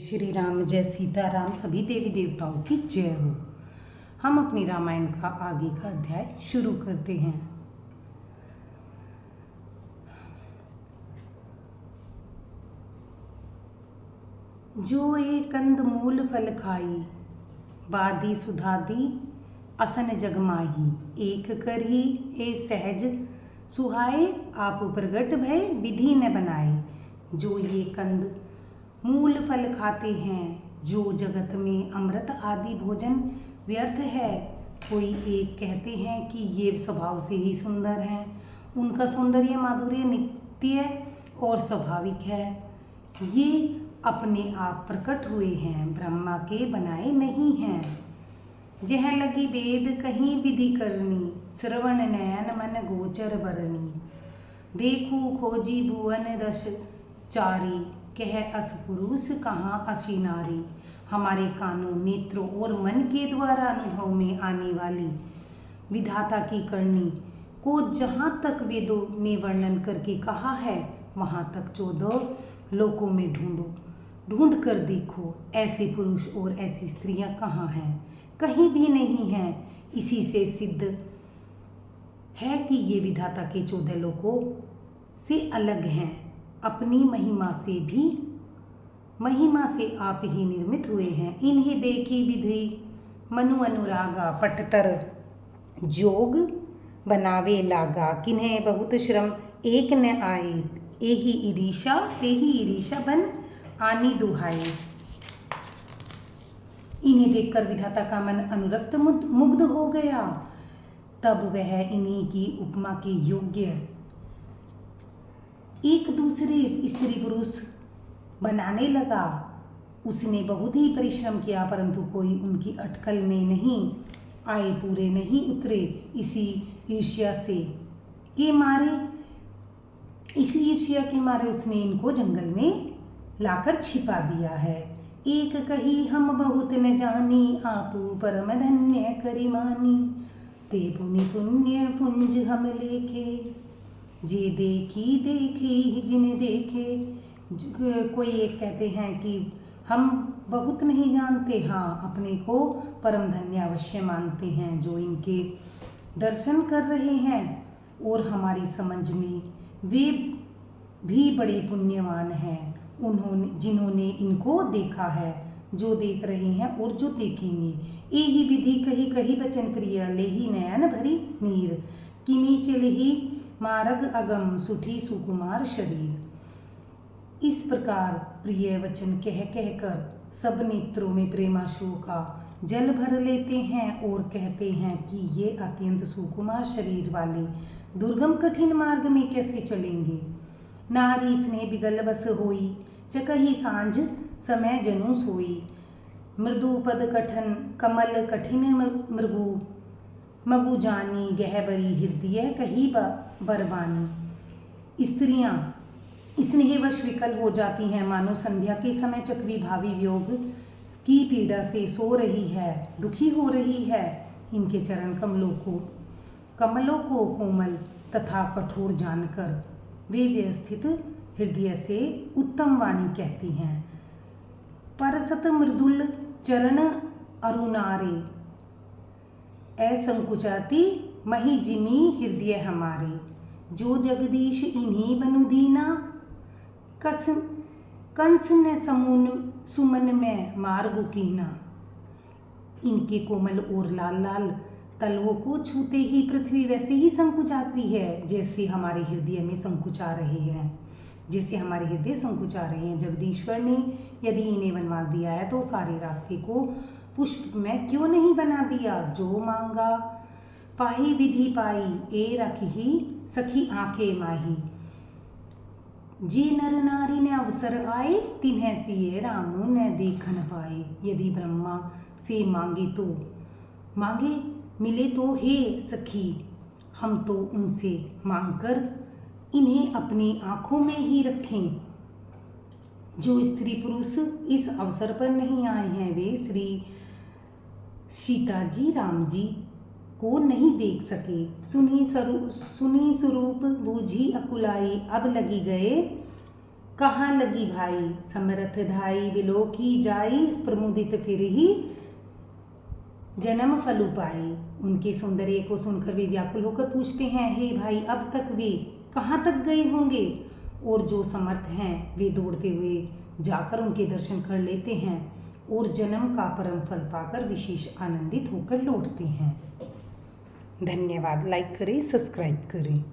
श्री राम जय सीताराम। सभी देवी देवताओं की जय हो। हम अपनी रामायण का आगे का अध्याय शुरू करते हैं। जो ए कंद मूल फल खाई, बादी सुधादी असन जगमाही। एक करही ए सहज सुहाए, आप प्रगट भय विधि न बनाए। जो ये कंद मूल फल खाते हैं, जो जगत में अमृत आदि भोजन व्यर्थ है। कोई एक कहते हैं कि ये स्वभाव से ही सुंदर हैं, उनका सौंदर्य माधुर्य नित्य और स्वाभाविक है। ये अपने आप प्रकट हुए हैं, ब्रह्मा के बनाए नहीं हैं। जह लगी वेद कहीं विधि करनी, श्रवण नयन मन गोचर बरनी। देखू खोजी भुवन दश चारी, कह अस पुरुष कहाँ असी नारी। हमारे कानों नेत्रों और मन के द्वारा अनुभव में आने वाली विधाता की करनी को जहाँ तक वेदों ने वर्णन करके कहा है, वहाँ तक 14 लोकों में ढूंढ कर देखो, ऐसे पुरुष और ऐसी स्त्रियां कहाँ हैं? कहीं भी नहीं हैं। इसी से सिद्ध है कि ये विधाता के 14 लोकों से अलग हैं। अपनी महिमा से आप ही निर्मित हुए हैं। इन्हें देखी विधि मनु अनुरागा, पटतर जोग बनावे लागा। किन्हें बहुत श्रम एक न आए, एही ईरीशा बन आनी दुहाए। इन्हें देखकर विधाता का मन अनुरक्त मुग्ध हो गया। तब वह इन्हीं की उपमा के योग्य एक दूसरे स्त्री पुरुष बनाने लगा। उसने बहुत ही परिश्रम किया, परंतु कोई उनकी अटकल में नहीं आए, पूरे नहीं उतरे। इसी ईर्ष्या के मारे उसने इनको जंगल में लाकर छिपा दिया है। एक कही हम बहुत न जानी, आपू परम धन्य करी मानी। ते पुण्य पुंज हम लेखे, जे देखी जिन्हें देखे। कोई एक कहते हैं कि हम बहुत नहीं जानते, हाँ अपने को परम धन्य अवश्य मानते हैं जो इनके दर्शन कर रहे हैं, और हमारी समझ में वे भी बड़े पुण्यवान हैं, जिन्होंने इनको देखा है, जो देख रहे हैं और जो देखेंगे। यही विधि कही बचन प्रिय, लेही नयन भरी नीर। किमी चलही मार्ग अगम, सुठी सुकुमार शरीर। इस प्रकार प्रिय वचन कह कर सब नेत्रों में प्रेमाश्रु का जल भर लेते हैं और कहते हैं कि ये अत्यंत सुकुमार शरीर वाले दुर्गम कठिन मार्ग में कैसे चलेंगे। नारी स्नेह बिगल बस होई, चकही सांझ समय जनु सोई। मृदु पद कठन कमल कठिन मगु जानी, गहबरी हृदय कही बरबानी। स्त्रियां स्नेहवश विकल हो जाती हैं, मानो संध्या के समय चकवी भावी वियोग की पीड़ा से सो रही है, दुखी हो रही है। इनके चरण कमलों को कोमल तथा कठोर जानकर वे व्यवस्थित हृदय से उत्तम वाणी कहती हैं। परसत मृदुल चरण अरुणारे, असंकुचाती मही जिमी हृदय हमारे। जो जगदीश इन्हीं बनु दीना, कंस न सुमन में मार्ग कीना। इनके कोमल और लाल लाल तलवों को छूते ही पृथ्वी वैसे ही संकुचाती है, जैसे हमारे हृदय में संकुचा रहे हैं। जगदीश्वर ने यदि इन्हें वनवास दिया है तो सारे रास्ते को पुष्प में क्यों नहीं बना दिया। जो मांगा पाही विधि पाई, ए रखी सखी आंखें माही। जे नर नारी ने अवसर आए, तिन्हें सिए रामू न देखन पाए। यदि ब्रह्मा से मांगे मिले तो हे सखी, हम तो उनसे मांगकर इन्हें अपनी आंखों में ही रखें। जो स्त्री पुरुष इस अवसर पर नहीं आए हैं, वे श्री सीता जी राम जी को नहीं देख सके। सुनी स्वरूप बूझी अकुलाई, अब लगी गए कहाँ लगी भाई, समरथ धाई विलोकी जाई, प्रमुदित फिर ही जन्म फल पाई। उनके सौंदर्य को सुनकर वे व्याकुल होकर पूछते हैं, हे भाई अब तक वे कहाँ तक गए होंगे। और जो समर्थ हैं वे दौड़ते हुए जाकर उनके दर्शन कर लेते हैं और जन्म का परम फल पाकर विशेष आनंदित होकर लौटते हैं। धन्यवाद। लाइक करें, सब्सक्राइब करें।